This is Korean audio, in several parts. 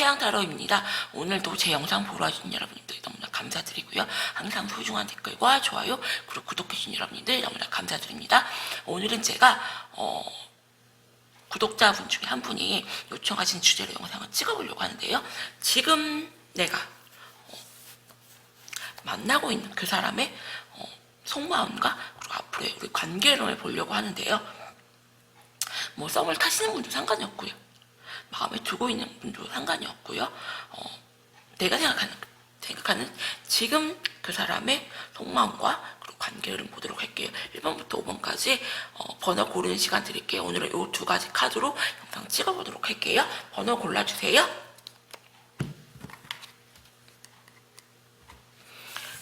태양 타로입니다. 오늘도 제 영상 보러 와주신 여러분들 너무나 감사드리고요. 항상 소중한 댓글과 좋아요 그리고 구독해주신 여러분들 너무나 감사드립니다. 오늘은 제가 구독자분 중에 한 분이 요청하신 주제로 영상을 찍어보려고 하는데요. 지금 내가 만나고 있는 그 사람의 속마음과 그리고 앞으로의 우리 관계를 보려고 하는데요. 뭐 썸을 타시는 분도 상관이 없고요. 마음에 두고 있는 분도 상관이 없고요. 내가 생각하는 지금 그 사람의 속마음과 그리고 관계를 보도록 할게요. 1번부터 5번까지 번호 고르는 시간 드릴게요. 오늘은 이 두 가지 카드로 영상 찍어보도록 할게요. 번호 골라주세요.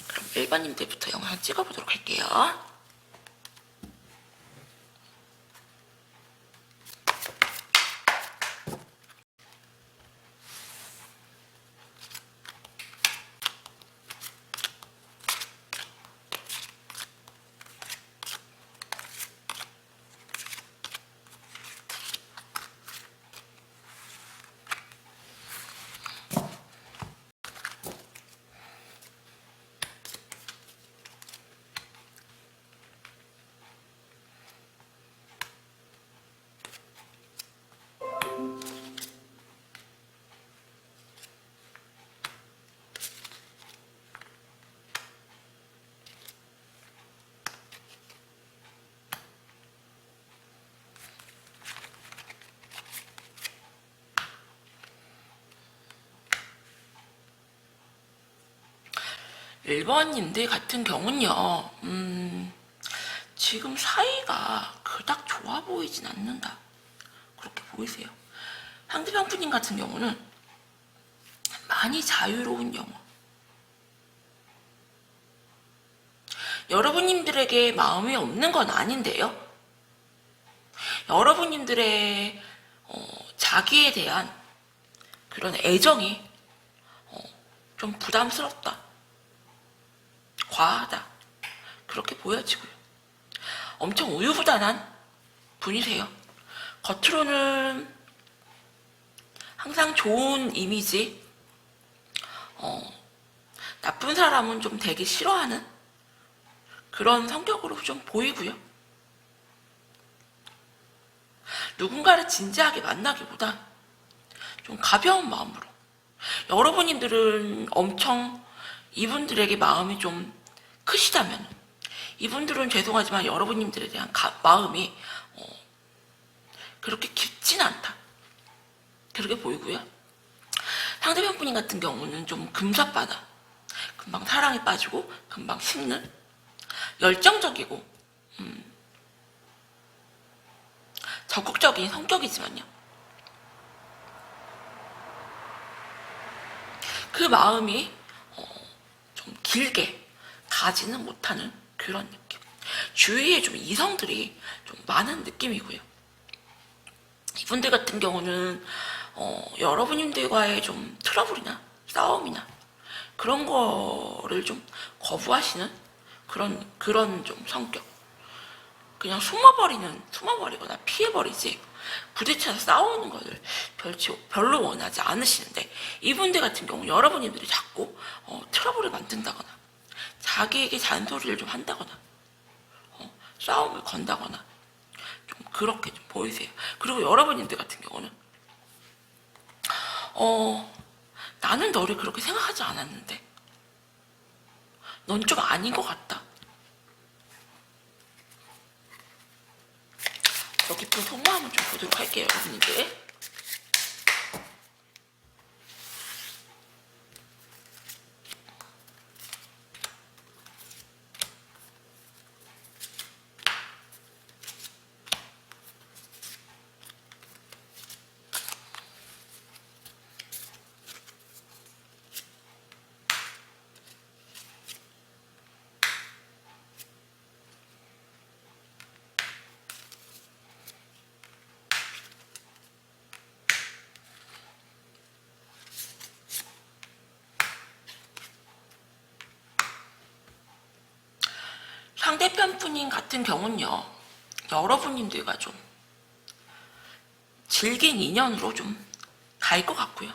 그럼 1번님들부터 영상 찍어보도록 할게요. 일본님들 같은 경우는요, 지금 사이가 그닥 좋아 보이진 않는다. 그렇게 보이세요. 상대방 분님 같은 경우는 많이 자유로운 영혼. 여러분님들에게 마음이 없는 건 아닌데요. 여러분님들의 자기에 대한 그런 애정이 좀 부담스럽다. 과하다. 그렇게 보여지고요. 엄청 우유부단한 분이세요. 겉으로는 항상 좋은 이미지, 나쁜 사람은 좀 되게 싫어하는 그런 성격으로 좀 보이고요. 누군가를 진지하게 만나기보다 좀 가벼운 마음으로. 여러분님들은 엄청 이분들에게 마음이 좀 크시다면 이분들은 죄송하지만 여러분님들에 대한 마음이 그렇게 깊진 않다. 그렇게 보이고요. 상대방 분인 같은 경우는 좀 금사빠다. 금방 사랑에 빠지고 금방 식는 열정적이고 적극적인 성격이지만요. 그 마음이 좀 길게 가지는 못하는 그런 느낌. 주위에 좀 이성들이 좀 많은 느낌이고요. 이분들 같은 경우는 여러분님들과의 좀 트러블이나 싸움이나 그런 거를 좀 거부하시는 그런 좀 성격. 그냥 숨어버리거나 피해버리지 부딪혀서 싸우는 것을 별로 원하지 않으시는데, 이분들 같은 경우 여러분들이 자꾸 트러블을 만든다거나 자기에게 잔소리를 좀 한다거나 싸움을 건다거나 좀 그렇게 좀 보이세요. 그리고 여러분들 같은 경우는 나는 너를 그렇게 생각하지 않았는데 넌 좀 아닌 것 같다. 더 깊은 속마음을 좀 보도록 할게요, 여러분들. 상대편 분인 같은 경우는요, 여러분님들과 좀 질긴 인연으로 좀 갈 것 같고요.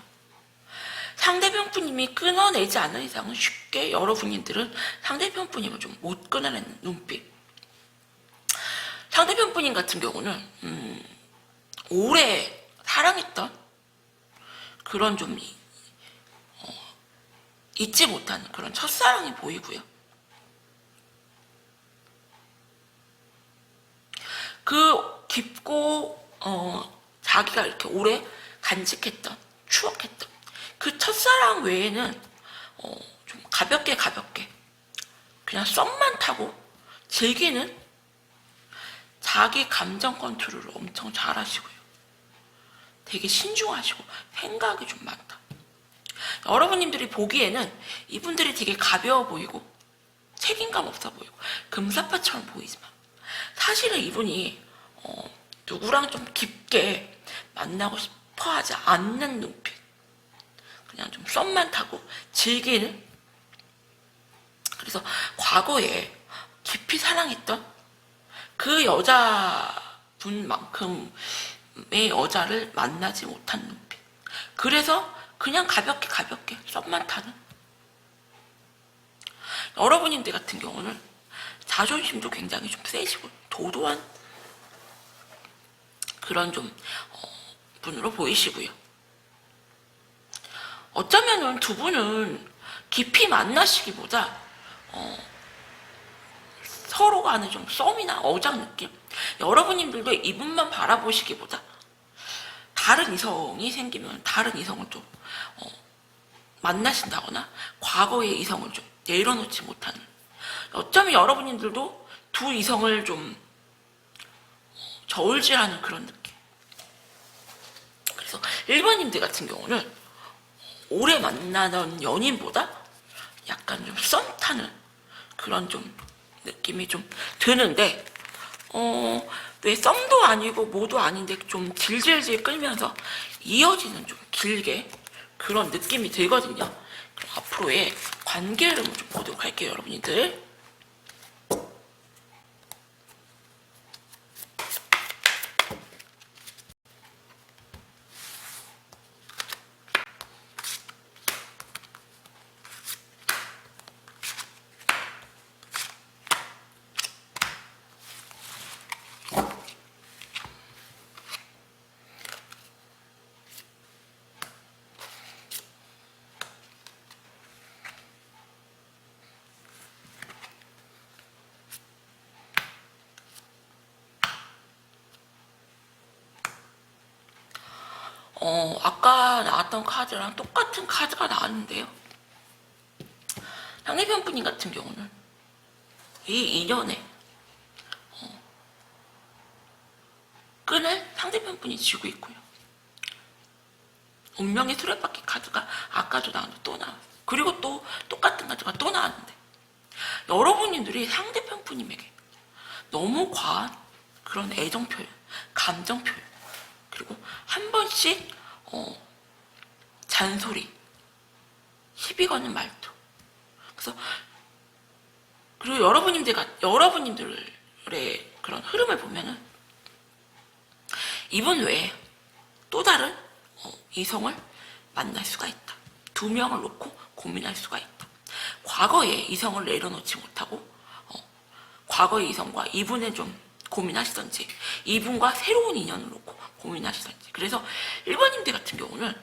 상대편 분님이 끊어내지 않는 이상은 쉽게 여러분들은 상대편 분님을 좀 못 끊어내는 눈빛. 상대편 분님 같은 경우는 오래 사랑했던 그런 좀 잊지 못하는 그런 첫사랑이 보이고요. 그 깊고 자기가 이렇게 오래 간직했던 추억했던 그 첫사랑 외에는 좀 가볍게 그냥 썸만 타고 즐기는 자기 감정 컨트롤을 엄청 잘하시고요. 되게 신중하시고 생각이 좀 많다. 여러분님들이 보기에는 이분들이 되게 가벼워 보이고 책임감 없어 보이고 금사빠처럼 보이지만 사실은 이분이 누구랑 좀 깊게 만나고 싶어 하지 않는 눈빛, 그냥 좀 썸만 타고 즐기는, 그래서 과거에 깊이 사랑했던 그 여자분만큼의 여자를 만나지 못한 눈빛, 그래서 그냥 가볍게 썸만 타는. 여러분들 같은 경우는 자존심도 굉장히 좀 세시고 도도한 그런 좀 분으로 보이시고요. 어쩌면은 두 분은 깊이 만나시기보다 서로 간에 좀 썸이나 어장 느낌? 여러분들도 이분만 바라보시기보다 다른 이성이 생기면 다른 이성을 좀 만나신다거나 과거의 이성을 좀 내려놓지 못하는, 어쩌면 여러분들도 두 이성을 좀 저울질하는 그런 느낌. 그래서 1번님들 같은 경우는 오래 만나던 연인보다 약간 좀 썸 타는 그런 좀 느낌이 좀 드는데, 왜 썸도 아니고 뭐도 아닌데 좀 질질질 끌면서 이어지는 좀 길게 그런 느낌이 들거든요. 그럼 앞으로의 관계 흐름을 좀 보도록 할게요, 여러분들. 아까 나왔던 카드랑 똑같은 카드가 나왔는데요. 상대편 분님 같은 경우는 이 인연에 끈을 상대편 분이 쥐고 있고요. 운명의 수레바퀴 카드가 아까도 나왔는데 또 나왔어요. 그리고 또 똑같은 카드가 또 나왔는데, 여러분들이 상대편 분님에게 너무 과한 그런 애정 표현, 감정 표현, 그리고 한 번씩 잔소리, 시비 거는 말투. 그리고 여러분들의 그런 흐름을 보면은 이분 외에 또 다른 이성을 만날 수가 있다. 두 명을 놓고 고민할 수가 있다. 과거의 이성을 내려놓지 못하고 과거의 이성과 이분을 좀 고민하시던지, 이분과 새로운 인연을 놓고 고민하시던지. 그래서 1번님들 같은 경우는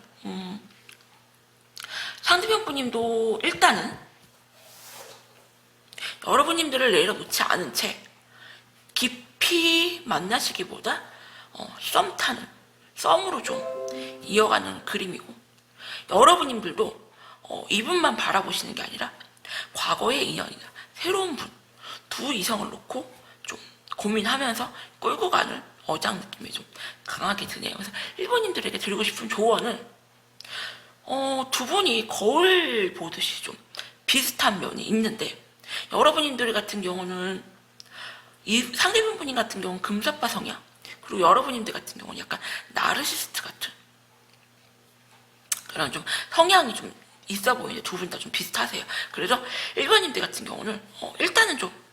상대편 분님도 일단은 여러분들을 내려놓지 않은 채 깊이 만나시기보다 썸 타는, 썸으로 좀 이어가는 그림이고, 여러분들도 이분만 바라보시는 게 아니라 과거의 인연이나 새로운 분, 두 이성을 놓고 좀 고민하면서 끌고 가는 어장 느낌이 좀 강하게 드네요. 그래서 1번님들에게 드리고 싶은 조언은 두 분이 거울 보듯이 좀 비슷한 면이 있는데, 여러분들 같은 경우는 이 상대편 분님 같은 경우는 금사빠 성향, 그리고 여러분들 같은 경우는 약간 나르시스트 같은 그런 좀 성향이 좀 있어 보이는데 두 분 다 좀 비슷하세요. 그래서 1번님들 같은 경우는 일단은 좀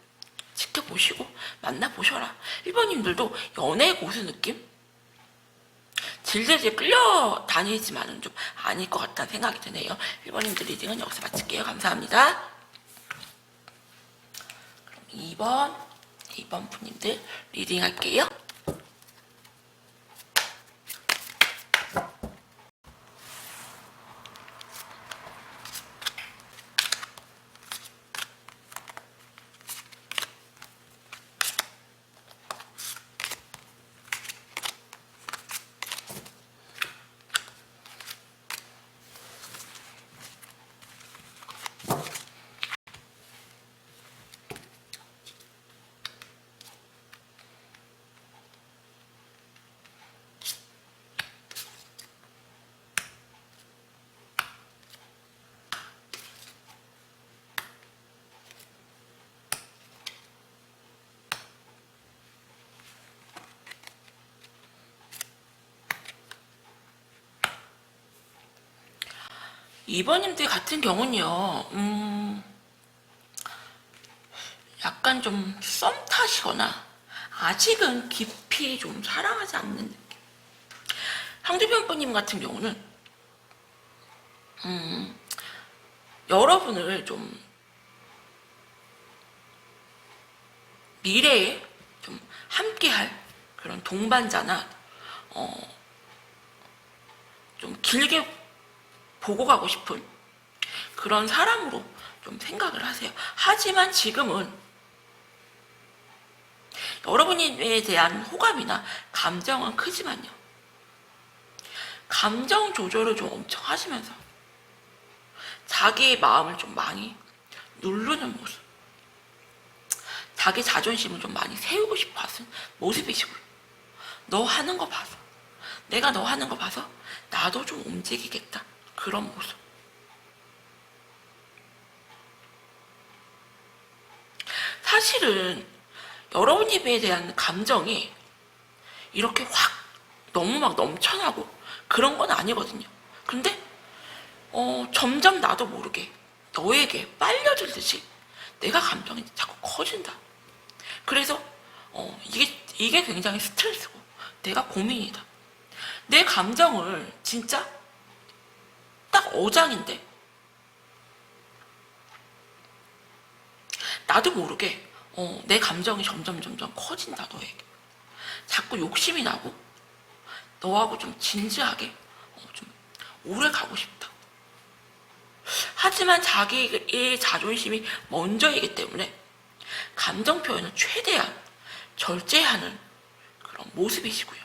지켜보시고 만나보셔라. 1번님들도 연애 고수 느낌? 질질질 끌려다니지만은 좀 아닐 것 같다는 생각이 드네요. 1번님들 리딩은 여기서 마칠게요. 감사합니다. 그럼 2번 분님들 리딩 할게요. 이번님들 같은 경우는요, 약간 좀 썸 타시거나 아직은 깊이 좀 사랑하지 않는 느낌. 상대편 분님 같은 경우는 여러분을 좀 미래에 좀 함께할 그런 동반자나 좀 길게 보고 가고 싶은 그런 사람으로 좀 생각을 하세요. 하지만 지금은 여러분에 대한 호감이나 감정은 크지만요, 감정 조절을 좀 엄청 하시면서 자기의 마음을 좀 많이 누르는 모습, 자기 자존심을 좀 많이 세우고 싶어 하는 모습이시고요. 너 하는 거 봐서, 내가 너 하는 거 봐서 나도 좀 움직이겠다, 그런 모습. 사실은 여러분에 대한 감정이 이렇게 확 너무 막 넘쳐나고 그런 건 아니거든요. 근데 점점 나도 모르게 너에게 빨려들듯이 내가 감정이 자꾸 커진다. 그래서 이게 굉장히 스트레스고 내가 고민이다. 내 감정을 진짜 딱 어장인데 나도 모르게 내 감정이 점점 커진다. 너에게 자꾸 욕심이 나고 너하고 좀 진지하게 좀 오래 가고 싶다. 하지만 자기의 자존심이 먼저이기 때문에 감정 표현을 최대한 절제하는 그런 모습이시고요.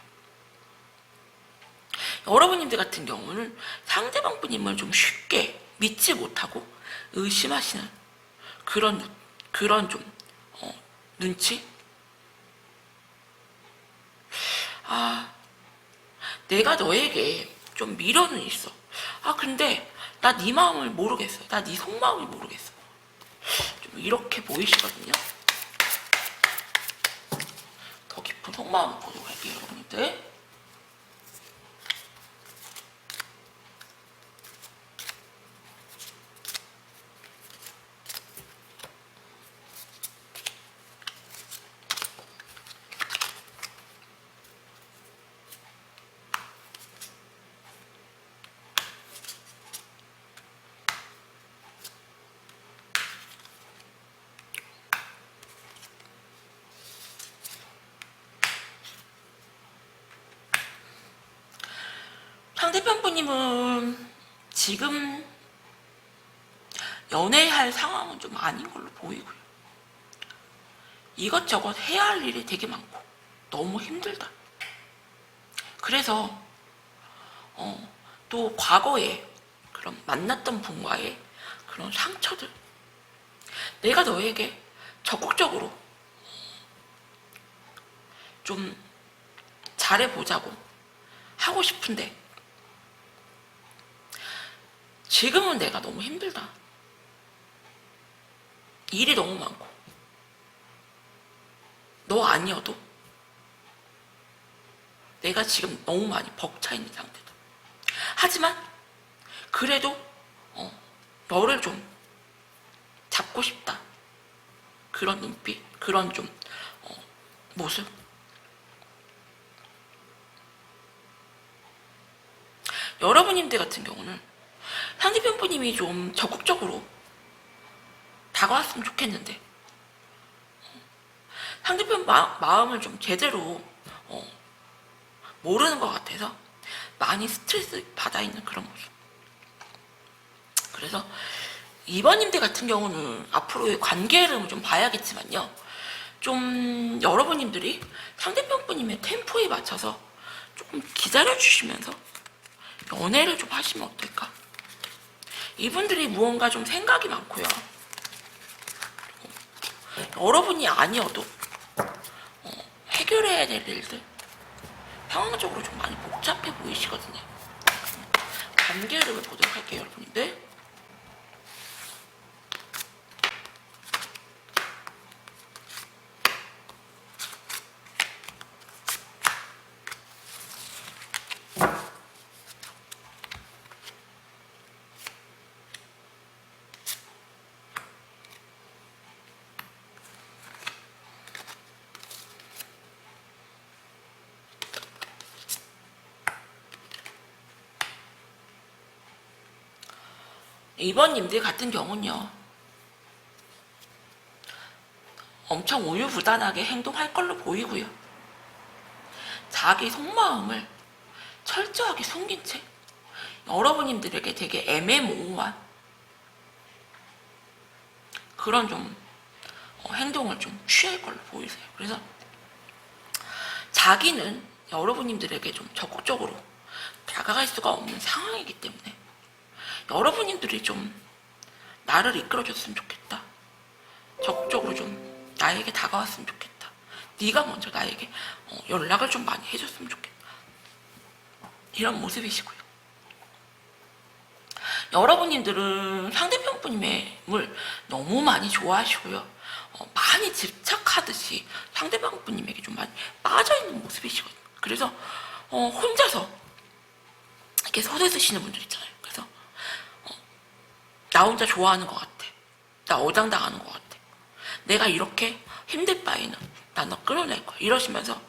여러분님들 같은 경우는 상대방 분님을 좀 쉽게 믿지 못하고 의심하시는 그런 좀 눈치? 내가 너에게 좀 미련은 있어. 근데 나 네 마음을 모르겠어. 나 네 속마음을 모르겠어. 좀 이렇게 보이시거든요. 더 깊은 속마음을 보도록 할게요, 여러분들. 상대편 분님은 지금 연애할 상황은 좀 아닌 걸로 보이고요. 이것저것 해야 할 일이 되게 많고 너무 힘들다. 그래서 또 과거에 그런 만났던 분과의 그런 상처들, 내가 너에게 적극적으로 좀 잘해보자고 하고 싶은데 지금은 내가 너무 힘들다. 일이 너무 많고 너 아니어도 내가 지금 너무 많이 벅차있는 상태다. 하지만 그래도 너를 좀 잡고 싶다. 그런 눈빛, 그런 좀 모습. 여러분님들 같은 경우는 상대편분님이 좀 적극적으로 다가왔으면 좋겠는데 상대편 마음을 좀 제대로 모르는 것 같아서 많이 스트레스 받아 있는 그런 모습. 그래서 2번님들 같은 경우는 앞으로의 관계를 좀 봐야겠지만요, 좀 여러분님들이 상대편분님의 템포에 맞춰서 조금 기다려주시면서 연애를 좀 하시면 어떨까. 이분들이 무언가 좀 생각이 많고요, 여러분이 아니어도 해결해야 될 일들 상황적으로 좀 많이 복잡해 보이시거든요. 관계를 보도록 할게요, 여러분들. 2번님들 같은 경우는요, 엄청 우유부단하게 행동할 걸로 보이고요, 자기 속마음을 철저하게 숨긴 채 여러분님들에게 되게 애매모호한 그런 좀 행동을 좀 취할 걸로 보이세요. 그래서 자기는 여러분님들에게 좀 적극적으로 다가갈 수가 없는 상황이기 때문에 여러분님들이 좀 나를 이끌어줬으면 좋겠다, 적극적으로 좀 나에게 다가왔으면 좋겠다, 네가 먼저 나에게 연락을 좀 많이 해줬으면 좋겠다, 이런 모습이시고요. 여러분님들은 상대편 분님을 너무 많이 좋아하시고요, 많이 집착하듯이 상대방 분님에게 좀 많이 빠져있는 모습이시거든요. 그래서 혼자서 이렇게 서대 쓰시는 분들 있잖아요. 그래서 나 혼자 좋아하는 것 같아, 나 어장당하는 것 같아, 내가 이렇게 힘들 바에는 난 너 끌어낼 거야, 이러시면서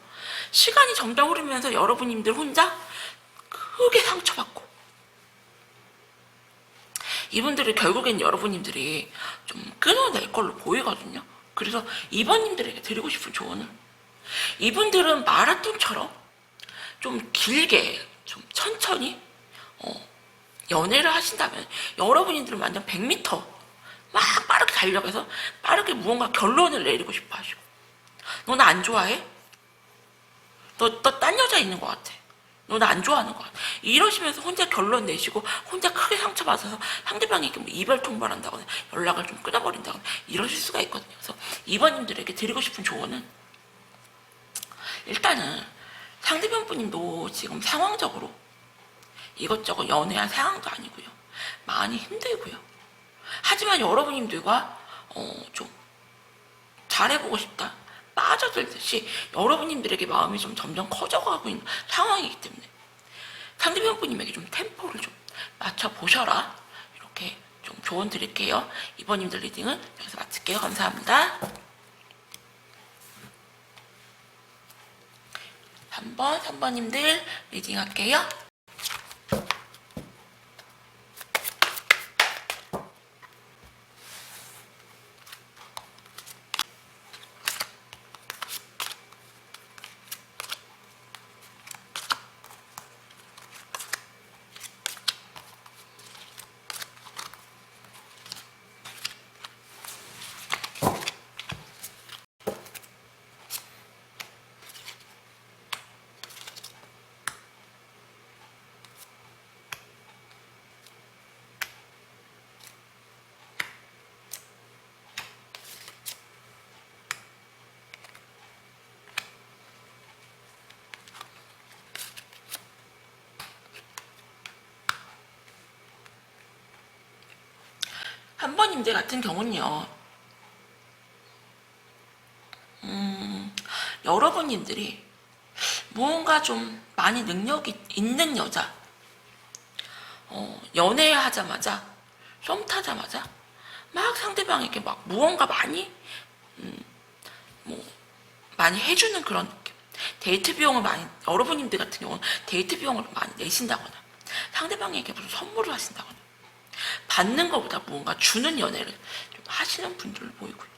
시간이 점점 흐르면서 여러분님들 혼자 크게 상처받고, 이분들이 결국엔 여러분님들이 좀 끊어낼 걸로 보이거든요. 그래서 2번님들에게 드리고 싶은 조언은, 이분들은 마라톤처럼 좀 길게 좀 천천히 연애를 하신다면 여러분들은 완전 100m 막 빠르게 달려가서 빠르게 무언가 결론을 내리고 싶어 하시고, 너 나 안 좋아해? 너 딴 여자 있는 것 같아, 너 나 안 좋아하는 것 같아, 이러시면서 혼자 결론 내시고 혼자 크게 상처받아서 상대방에게 뭐 이별 통보한다거나 연락을 좀 끊어버린다거나 이러실 수가 있거든요. 그래서 2번님들에게 드리고 싶은 조언은, 일단은 상대편 분님도 지금 상황적으로 이것저것 연애한 상황도 아니고요, 많이 힘들고요. 하지만 여러분님들과 좀 잘해보고 싶다, 빠져들듯이 여러분님들에게 마음이 좀 점점 커져가고 있는 상황이기 때문에 상대편 분님에게 좀 템포를 좀 맞춰보셔라, 이렇게 좀 조언 드릴게요. 2번님들 리딩은 여기서 마칠게요. 감사합니다. 3번님들 리딩 할게요. 한 번님들 같은 경우는요, 여러분님들이 무언가 좀 많이 능력이 있는 여자, 연애하자마자, 썸 타자마자 막 상대방에게 막 무언가 많이 뭐 많이 해주는 그런 느낌, 데이트 비용을 많이, 여러분님들 같은 경우는 데이트 비용을 많이 내신다거나 상대방에게 무슨 선물을 하신다거나 받는 것보다 뭔가 주는 연애를 좀 하시는 분들을 보이고요.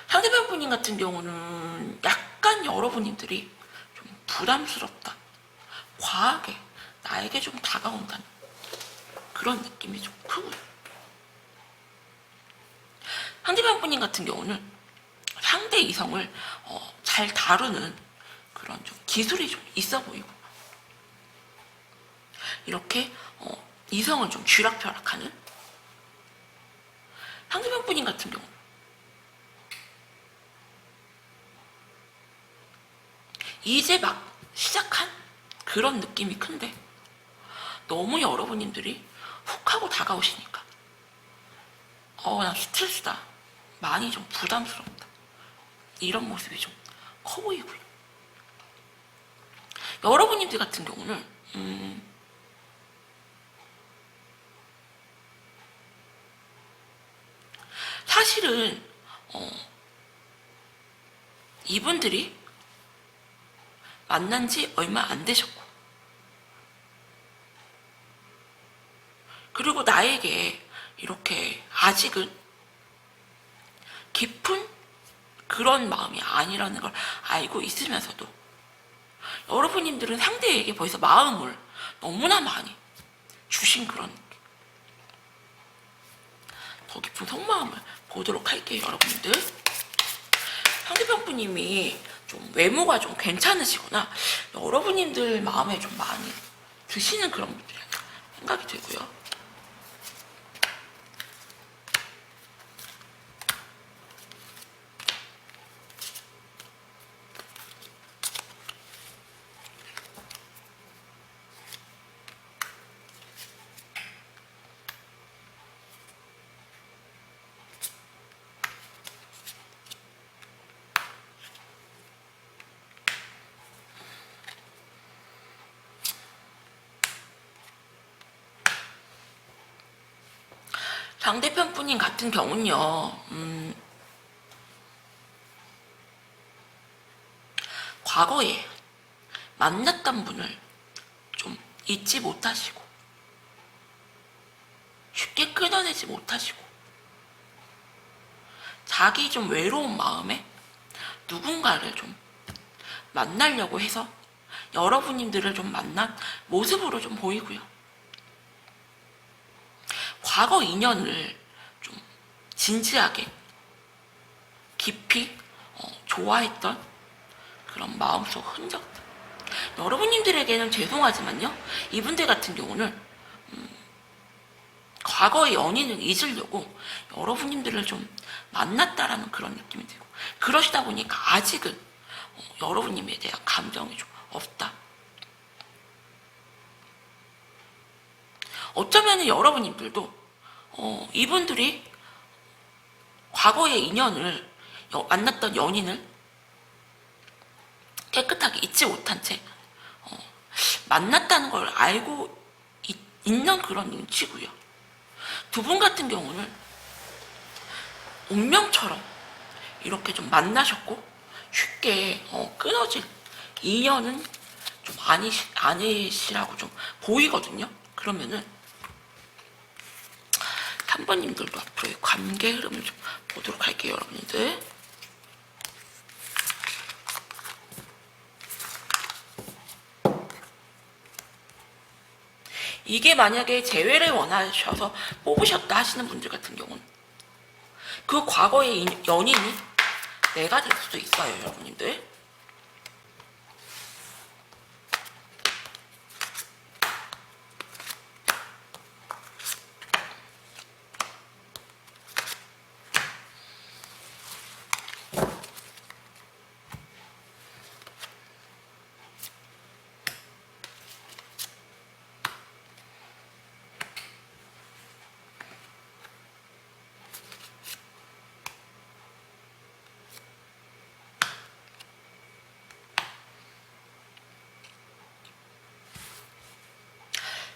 상대방 분인 같은 경우는 약간 여러분들이 좀 부담스럽다, 과하게 나에게 좀 다가온다는 그런 느낌이 좀 크고요. 상대방 분인 같은 경우는 상대 이성을 잘 다루는 그런 좀 기술이 좀 있어 보이고, 이렇게 이성을 좀 쥐락펴락하는 상대방 분인 같은 경우 이제 막 시작한 그런 느낌이 큰데 너무 여러분들이 훅 하고 다가오시니까 난 스트레스다, 많이 좀 부담스럽다, 이런 모습이 좀 커 보이고요. 여러분들 같은 경우는 사실은 이분들이 만난 지 얼마 안 되셨고, 그리고 나에게 이렇게 아직은 깊은 그런 마음이 아니라는 걸 알고 있으면서도 여러분들은 상대에게 벌써 마음을 너무나 많이 주신 그런 더 깊은 속마음을 보도록 할게요. 여러분들, 상대방 분님이 좀 외모가 좀 괜찮으시거나 여러분들 마음에 좀 많이 드시는 그런 분들이 생각이 들고요. 상대편 분인 같은 경우는요, 과거에 만났던 분을 좀 잊지 못하시고 쉽게 끊어내지 못하시고 자기 좀 외로운 마음에 누군가를 좀 만나려고 해서 여러분들을 좀 만난 모습으로 좀 보이고요. 과거 인연을 좀 진지하게 깊이 좋아했던 그런 마음속 흔적, 여러분들에게는 죄송하지만요, 이분들 같은 경우는 과거의 연인을 잊으려고 여러분들을 좀 만났다라는 그런 느낌이 들고, 그러시다 보니까 아직은 여러분님에 대한 감정이 좀 없다. 어쩌면 여러분들도 이분들이 과거의 인연을 만났던 연인을 깨끗하게 잊지 못한 채 만났다는 걸 알고 있는 그런 눈치고요. 두 분 같은 경우는 운명처럼 이렇게 좀 만나셨고 쉽게 끊어질 인연은 좀 아니시라고 좀 보이거든요. 그러면은 3번님들도 앞으로의 관계 흐름을 좀 보도록 할게요. 여러분들, 이게 만약에 재회를 원하셔서 뽑으셨다 하시는 분들 같은 경우는 그 과거의 연인이 내가 될 수도 있어요. 여러분들,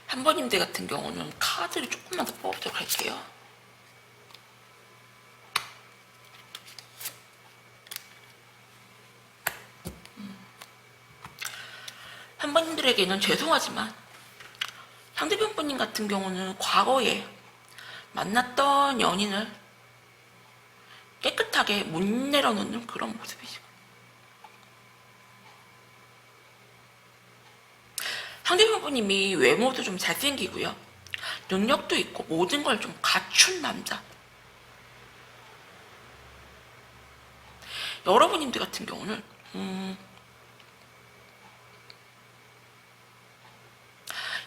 한 번님들 같은 경우는 카드를 조금만 더 뽑도록 할게요. 한 번님들에게는 죄송하지만 상대편 분님 같은 경우는 과거에 만났던 연인을 깨끗하게 못 내려놓는 그런 모습이시고, 상대편 분님이 외모도 좀 잘생기고요, 능력도 있고 모든 걸 좀 갖춘 남자. 여러분님들 같은 경우는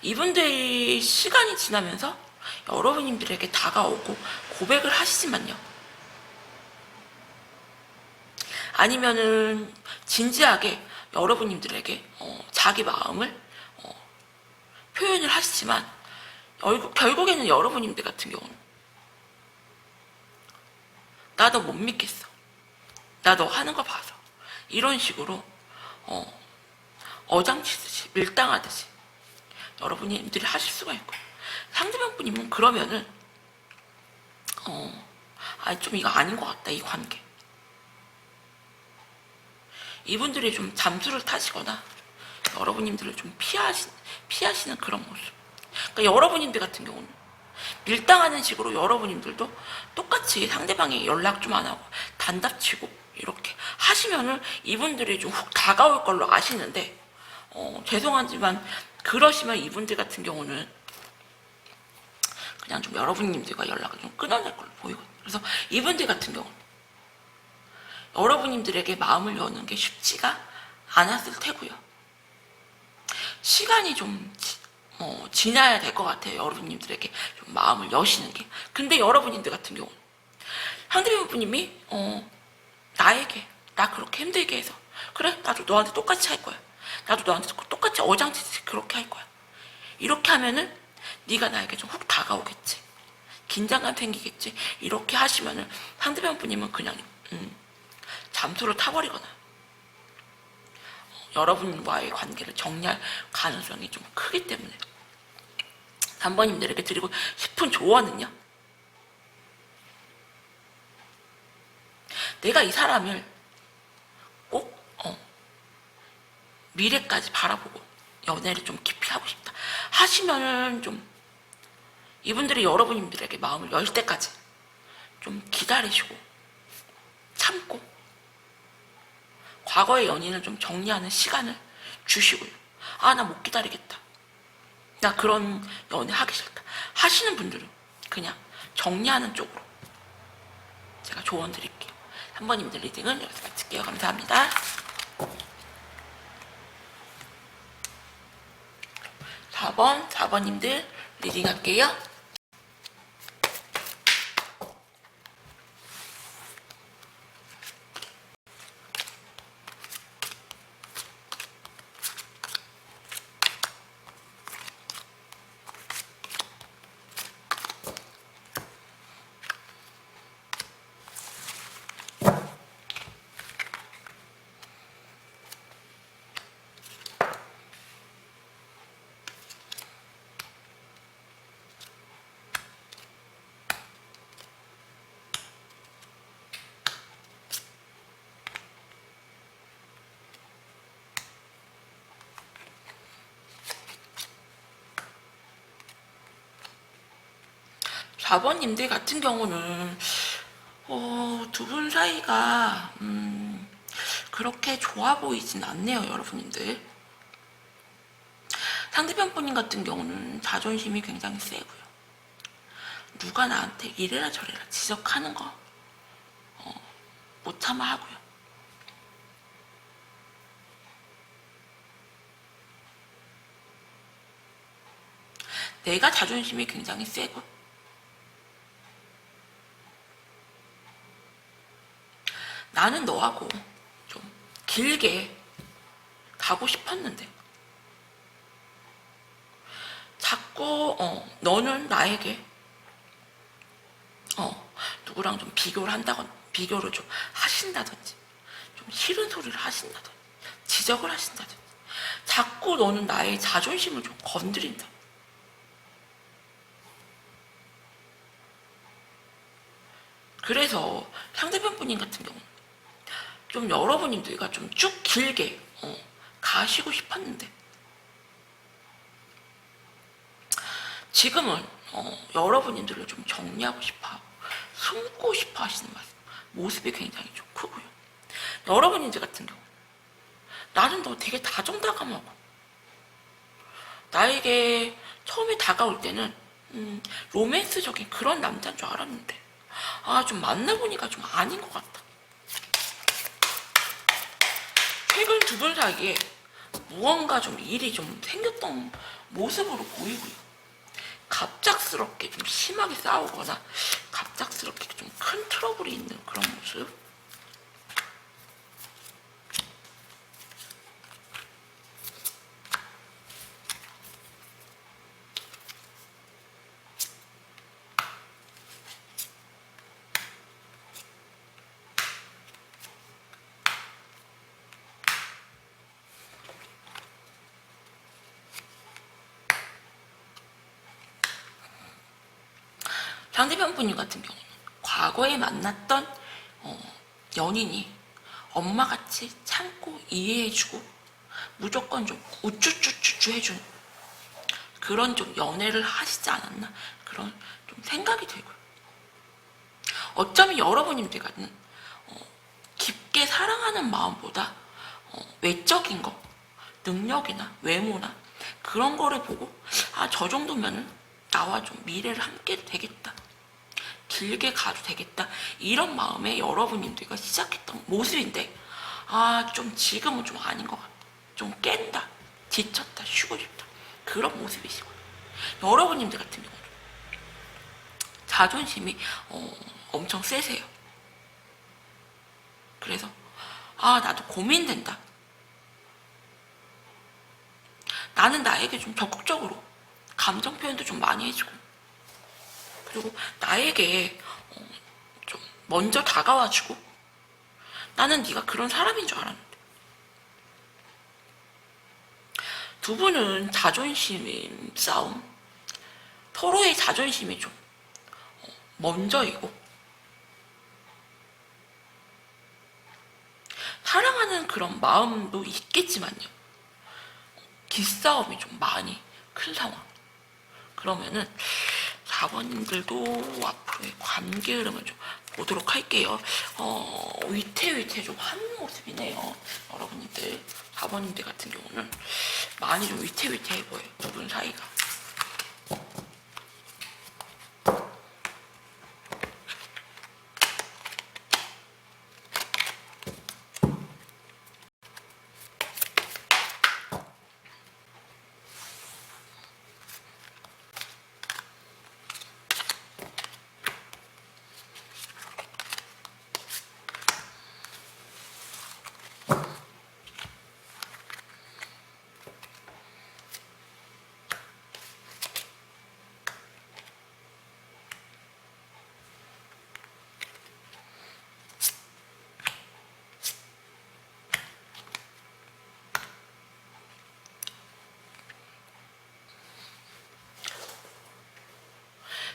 이분들이 시간이 지나면서 여러분님들에게 다가오고 고백을 하시지만요, 아니면은 진지하게 여러분님들에게 자기 마음을 표현을 하시지만, 결국에는 여러분님들 같은 경우는 나 너 못 믿겠어, 나 너 하는 거 봐서, 이런 식으로 어장치듯이 밀당하듯이 여러분들이 하실 수가 있고, 상대방 분이면 그러면은 아니 좀 이거 아닌 것 같다, 이 관계. 이분들이 좀 잠수를 타시거나 여러분님들을 좀 피하시는 그런 모습. 그러니까 여러분님들 같은 경우는 밀당하는 식으로 여러분님들도 똑같이 상대방이 연락 좀 안 하고 단답치고 이렇게 하시면은 이분들이 좀 훅 다가올 걸로 아시는데, 죄송하지만 그러시면 이분들 같은 경우는 그냥 좀 여러분님들과 연락을 좀 끊어낼 걸로 보이거든요. 그래서 이분들 같은 경우는 여러분님들에게 마음을 여는 게 쉽지가 않았을 테고요. 시간이 좀 지나야 될 것 같아요. 여러분님들에게 좀 마음을 여시는 게. 근데 여러분님들 같은 경우는 상대방 분님이 나에게 나 그렇게 힘들게 해서 그래 나도 너한테 똑같이 할 거야. 나도 너한테 똑같이 어장치듯이 그렇게 할 거야. 이렇게 하면은 네가 나에게 좀 훅 다가오겠지. 긴장감 생기겠지. 이렇게 하시면은 상대방 분님은 그냥 잠수를 타버리거나 여러분과의 관계를 정리할 가능성이 좀 크기 때문에 3번님들에게 드리고 싶은 조언은요, 내가 이 사람을 꼭 미래까지 바라보고 연애를 좀 깊이 하고 싶다 하시면은 좀 이분들이 여러분들에게 마음을 열 때까지 좀 기다리시고 참고 과거의 연인을 좀 정리하는 시간을 주시고요. 아, 나 못 기다리겠다, 나 그런 연애 하기 싫다 하시는 분들은 그냥 정리하는 쪽으로 제가 조언 드릴게요. 3번님들 리딩은 여기서 마칠게요. 감사합니다. 4번님들 리딩 할게요. 4번님들 같은 경우는 두 분 사이가 그렇게 좋아 보이진 않네요. 여러분님들 상대편 분님 같은 경우는 자존심이 굉장히 세고요, 누가 나한테 이래라 저래라 지적하는 거 못 참아 하고요, 내가 자존심이 굉장히 세고 나는 너하고 좀 길게 가고 싶었는데 자꾸 너는 나에게 누구랑 좀 비교를 한다거나 비교를 좀 하신다든지 좀 싫은 소리를 하신다든지 지적을 하신다든지 자꾸 너는 나의 자존심을 좀 건드린다. 그래서 상대편 분님 같은 경우는 좀 여러분님들과 좀 쭉 길게 가시고 싶었는데 지금은 여러분들을 좀 정리하고 싶어, 숨고 싶어 하시는 모습이 굉장히 좀 크고요. 여러분들 같은 경우 나는 너 되게 다정다감하고, 나에게 처음에 다가올 때는 로맨스적인 그런 남자인 줄 알았는데, 좀 만나보니까 좀 아닌 것 같다. 최근 두 분 사이에 무언가 좀 일이 좀 생겼던 모습으로 보이고요. 갑작스럽게 좀 심하게 싸우거나 갑작스럽게 좀 큰 트러블이 있는 그런 모습. 상대편 분님 같은 경우는 과거에 만났던 연인이 엄마같이 참고 이해해주고 무조건 좀 우쭈쭈쭈쭈 해준 그런 좀 연애를 하시지 않았나, 그런 좀 생각이 들고요. 어쩌면 여러분님들과는 깊게 사랑하는 마음보다 외적인 거, 능력이나 외모나 그런 거를 보고 저 정도면은 나와 좀 미래를 함께 해도 되겠다, 길게 가도 되겠다, 이런 마음에 여러분님들과 시작했던 모습인데, 좀 지금은 좀 아닌 것 같아. 좀 깬다, 지쳤다, 쉬고 싶다, 그런 모습이시고요. 여러분님들 같은 경우는 자존심이 엄청 세세요. 그래서 나도 고민된다, 나는 나에게 좀 적극적으로 감정 표현도 좀 많이 해주고, 그리고 나에게 좀 먼저 다가와주고, 나는 네가 그런 사람인 줄 알았는데. 두 분은 자존심 싸움, 서로의 자존심이 좀 먼저이고, 사랑하는 그런 마음도 있겠지만요, 기싸움이 좀 많이 큰 상황. 그러면은 4번님들도 앞으로의 관계 흐름을 좀 보도록 할게요. 위태위태 좀 한 모습이네요. 여러분들 4번님들 같은 경우는 많이 좀 위태위태해 보여요, 두 분 사이가.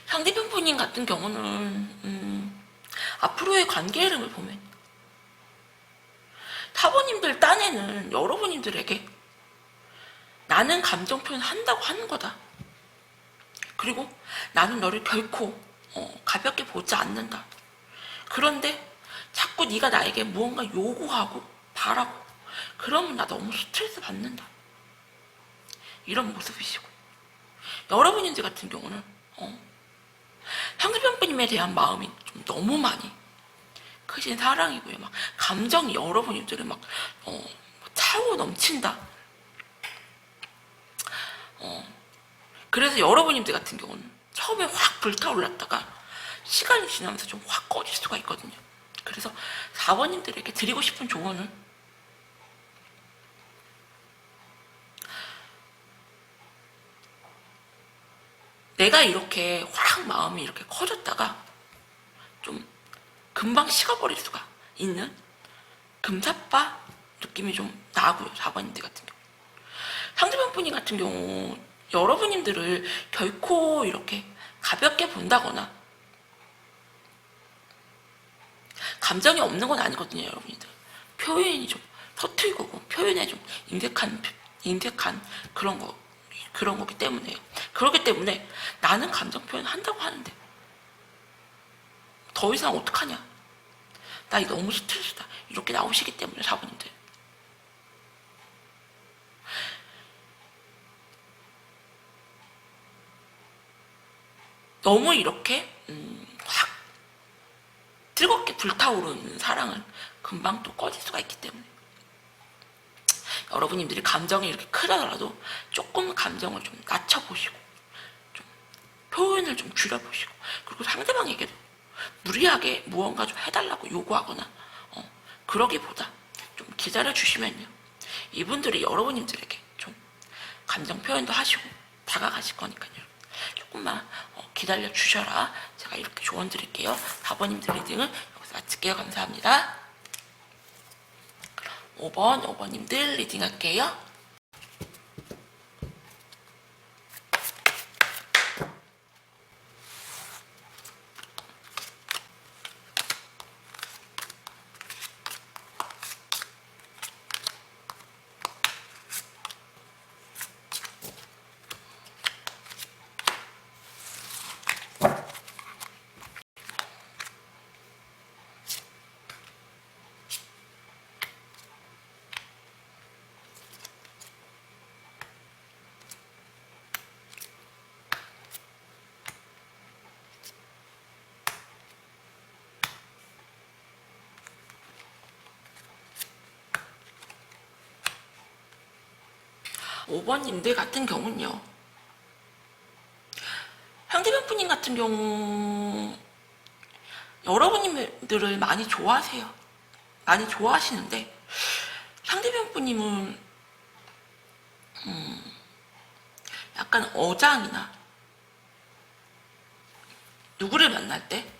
상대편 분님 같은 경우는 앞으로의 관계 흐름을 보면 4번님들 딴에는 여러분님들에게 나는 감정 표현 한다고 하는 거다, 그리고 나는 너를 결코 가볍게 보지 않는다, 그런데 자꾸 네가 나에게 무언가 요구하고 바라고 그러면 나 너무 스트레스 받는다, 이런 모습이시고, 여러분들 같은 경우는 상대편 분님에 대한 마음이 좀 너무 많이 크신 사랑이고요. 막 감정이 여러분들을 막 차고 넘친다. 그래서 여러분들 같은 경우는 처음에 확 불타올랐다가 시간이 지나면서 좀 확 꺼질 수가 있거든요. 그래서 4번님들에게 드리고 싶은 조언은 내가 이렇게 확 마음이 이렇게 커졌다가 좀 금방 식어버릴 수가 있는 금사빠 느낌이 좀 나고요. 4번님들 같은 경우. 상대방 분이 같은 경우 여러분님들을 결코 이렇게 가볍게 본다거나 감정이 없는 건 아니거든요. 여러분들 표현이 좀 서툴고 표현에 좀 인색한 그런 거 그런 거기 때문에요. 그렇기 때문에 나는 감정 표현 한다고 하는데 더 이상 어떡하냐, 나 이거 너무 스트레스다, 이렇게 나오시기 때문에 사부님들 너무 이렇게 확 뜨겁게 불타오르는 사랑은 금방 또 꺼질 수가 있기 때문에 여러분님들이 감정이 이렇게 크더라도 조금 감정을 좀 낮춰보시고 좀 표현을 좀 줄여보시고, 그리고 상대방에게도 무리하게 무언가 좀 해달라고 요구하거나 그러기보다 좀 기다려주시면요, 이분들이 여러분님들에게 좀 감정 표현도 하시고 다가가실 거니까요. 조금만 기다려 주셔라. 제가 이렇게 조언 드릴게요. 4번님들 리딩을 여기서 마칠게요. 감사합니다. 5번님들 리딩 할게요. 5번님들 같은 경우는요, 상대방분님 같은 경우 여러분들을 많이 좋아하세요. 많이 좋아하시는데 상대방분님은 약간 어장이나 누구를 만날 때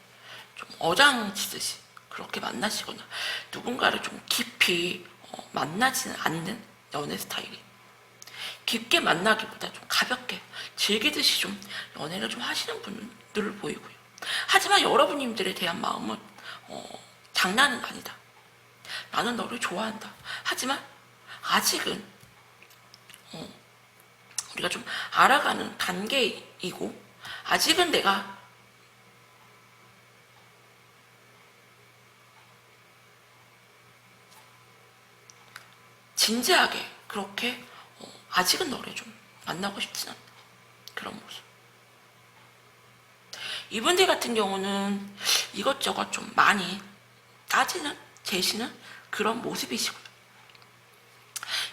좀 어장치듯이 그렇게 만나시거나 누군가를 좀 깊이 만나지는 않는 연애 스타일이, 깊게 만나기보다 좀 가볍게 즐기듯이 좀 연애를 좀 하시는 분들을 보이고요. 하지만 여러분님들에 대한 마음은 장난은 아니다, 나는 너를 좋아한다, 하지만 아직은 우리가 좀 알아가는 단계이고 아직은 내가 진지하게 그렇게 아직은 너를 좀 만나고 싶진 않다, 그런 모습. 이분들 같은 경우는 이것저것 좀 많이 따지는, 재시는 그런 모습이시고요.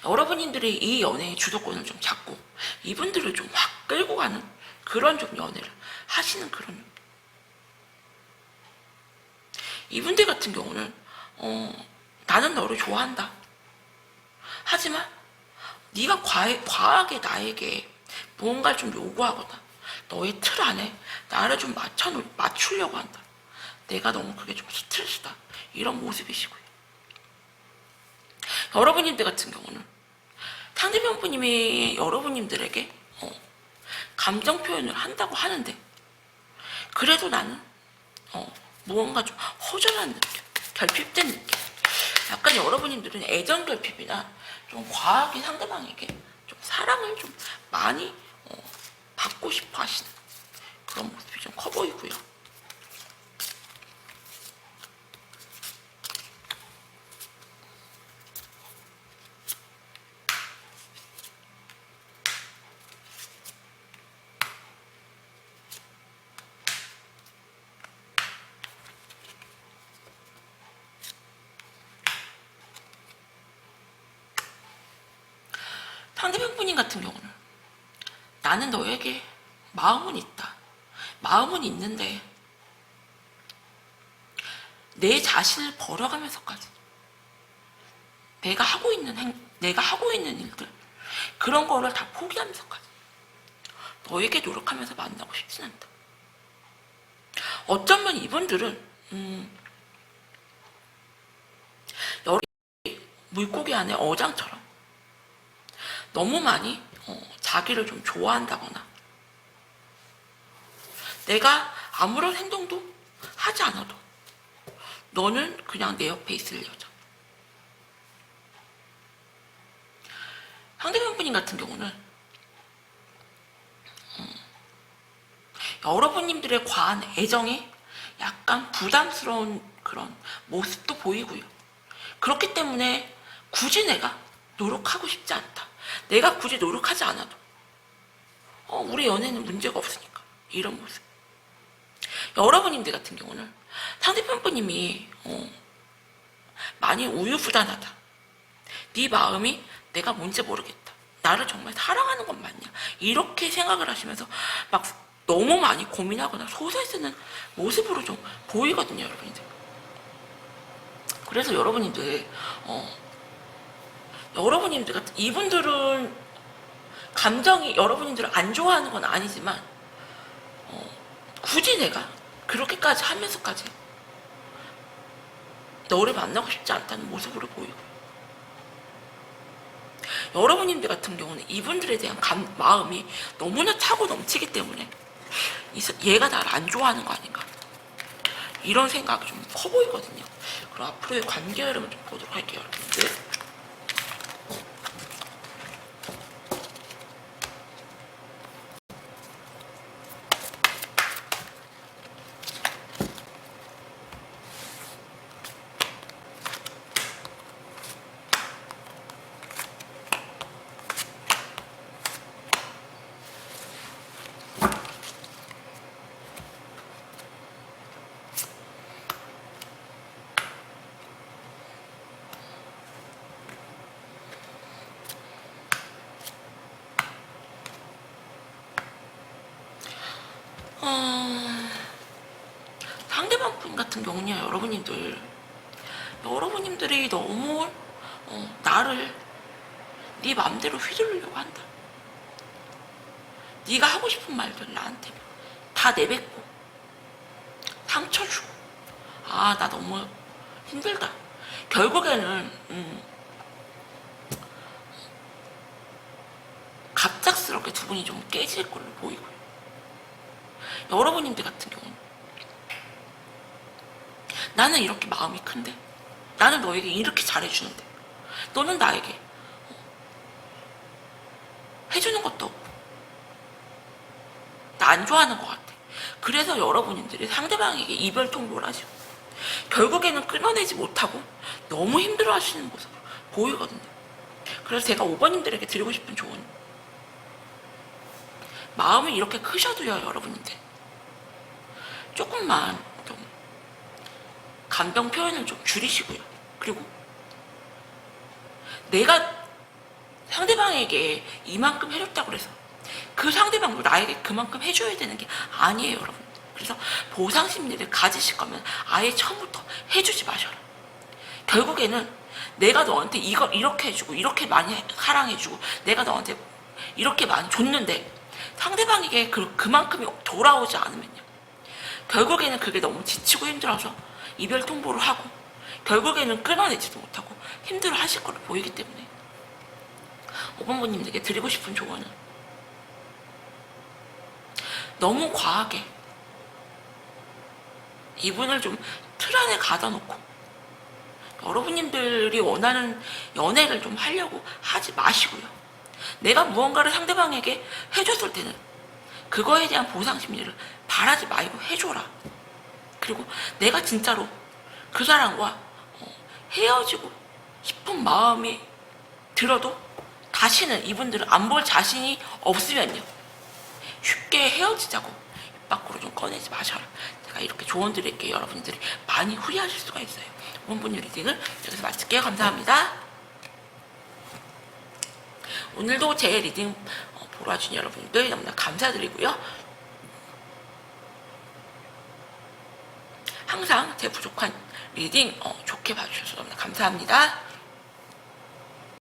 여러분들이 이 연애의 주도권을 좀 잡고 이분들을 좀 확 끌고 가는 그런 좀 연애를 하시는 그런, 이분들 같은 경우는 나는 너를 좋아한다, 하지만 네가 과하게 나에게 무언가를 좀 요구하거나 너의 틀 안에 나를 좀 맞추려고 한다, 내가 너무 그게 좀 스트레스다, 이런 모습이시고요. 여러분님들 같은 경우는 상대방분님이 여러분님들에게 감정 표현을 한다고 하는데 그래도 나는 무언가 좀 허전한 느낌, 결핍된 느낌, 약간 여러분님들은 애정 결핍이나 좀 과하게 상대방에게 좀 사랑을 좀 많이 받고 싶어 하시는 그런 모습이 좀 커 보이고요. 상대방분님 같은 경우는 나는 너에게 마음은 있다, 마음은 있는데 내 자신을 버려가면서까지 내가 하고 있는 일들, 그런 거를 다 포기하면서까지 너에게 노력하면서 만나고 싶진 않다. 어쩌면 이분들은 여러 물고기 안에 어장처럼 너무 많이 자기를 좀 좋아한다거나 내가 아무런 행동도 하지 않아도 너는 그냥 내 옆에 있을 여자. 상대방분님 같은 경우는 여러분님들의 과한 애정이 약간 부담스러운 그런 모습도 보이고요. 그렇기 때문에 굳이 내가 노력하고 싶지 않다. 내가 굳이 노력하지 않아도 우리 연애는 문제가 없으니까. 이런 모습. 여러분님들 같은 경우는 상대편 분님이 많이 우유부단하다. 네 마음이 내가 뭔지 모르겠다. 나를 정말 사랑하는 건 맞냐. 이렇게 생각을 하시면서 막 너무 많이 고민하거나 소설 쓰는 모습으로 좀 보이거든요, 여러분들. 그래서 여러분님들 여러분님들 같은 이분들은 감정이 여러분들을 안 좋아하는 건 아니지만 굳이 내가 그렇게까지 하면서까지 너를 만나고 싶지 않다는 모습으로 보이고, 여러분님들 같은 경우는 이분들에 대한 마음이 너무나 차고 넘치기 때문에 얘가 나를 안 좋아하는 거 아닌가, 이런 생각이 좀 커 보이거든요. 그럼 앞으로의 관계 흐름을 좀 보도록 할게요, 여러분들. 상대방 분 같은 경우는 여러분님들이 너무 나를 네 맘대로 휘두르려고 한다. 네가 하고 싶은 말들 나한테 다 내뱉고 상처 주고, 나 너무 힘들다. 결국에는 갑작스럽게 두 분이 좀 깨질 걸로 보이고요. 여러분님들 같은 경우는 나는 이렇게 마음이 큰데, 나는 너에게 이렇게 잘해주는데 너는 나에게 해주는 것도 없고 나 안 좋아하는 것 같아. 그래서 여러분들이 상대방에게 이별 통보를 하시고 결국에는 끊어내지 못하고 너무 힘들어 하시는 모습을 보이거든요. 그래서 제가 5번님들에게 드리고 싶은 조언은, 마음이 이렇게 크셔도요, 여러분들 조금만 좀 감정 표현을 좀 줄이시고요. 그리고 내가 상대방에게 이만큼 해줬다고 해서 그 상대방도 나에게 그만큼 해줘야 되는 게 아니에요, 여러분. 그래서 보상 심리를 가지실 거면 아예 처음부터 해주지 마셔라. 결국에는 내가 너한테 이렇게 해주고 이렇게 많이 사랑해주고 내가 너한테 이렇게 많이 줬는데 상대방에게 그만큼이 돌아오지 않으면요, 결국에는 그게 너무 지치고 힘들어서 이별 통보를 하고 결국에는 끊어내지도 못하고 힘들어 하실 걸로 보이기 때문에 5번분님들에게 드리고 싶은 조언은, 너무 과하게 이분을 좀 틀 안에 가다 놓고 여러분님들이 원하는 연애를 좀 하려고 하지 마시고요. 내가 무언가를 상대방에게 해줬을 때는 그거에 대한 보상 심리를 바라지 말고 해줘라. 그리고 내가 진짜로 그 사람과 헤어지고 싶은 마음이 들어도 다시는 이분들을 안 볼 자신이 없으면요, 쉽게 헤어지자고 입 밖으로 좀 꺼내지 마셔라. 제가 이렇게 조언 드릴게요. 여러분들이 많이 후회하실 수가 있어요. 원본 리딩을 여기서 마칠게요. 감사합니다. 오늘도 제 리딩 보러 와주신 여러분들 너무나 감사드리고요. 항상 제 부족한 리딩 좋게 봐주셔서 너무나 감사합니다.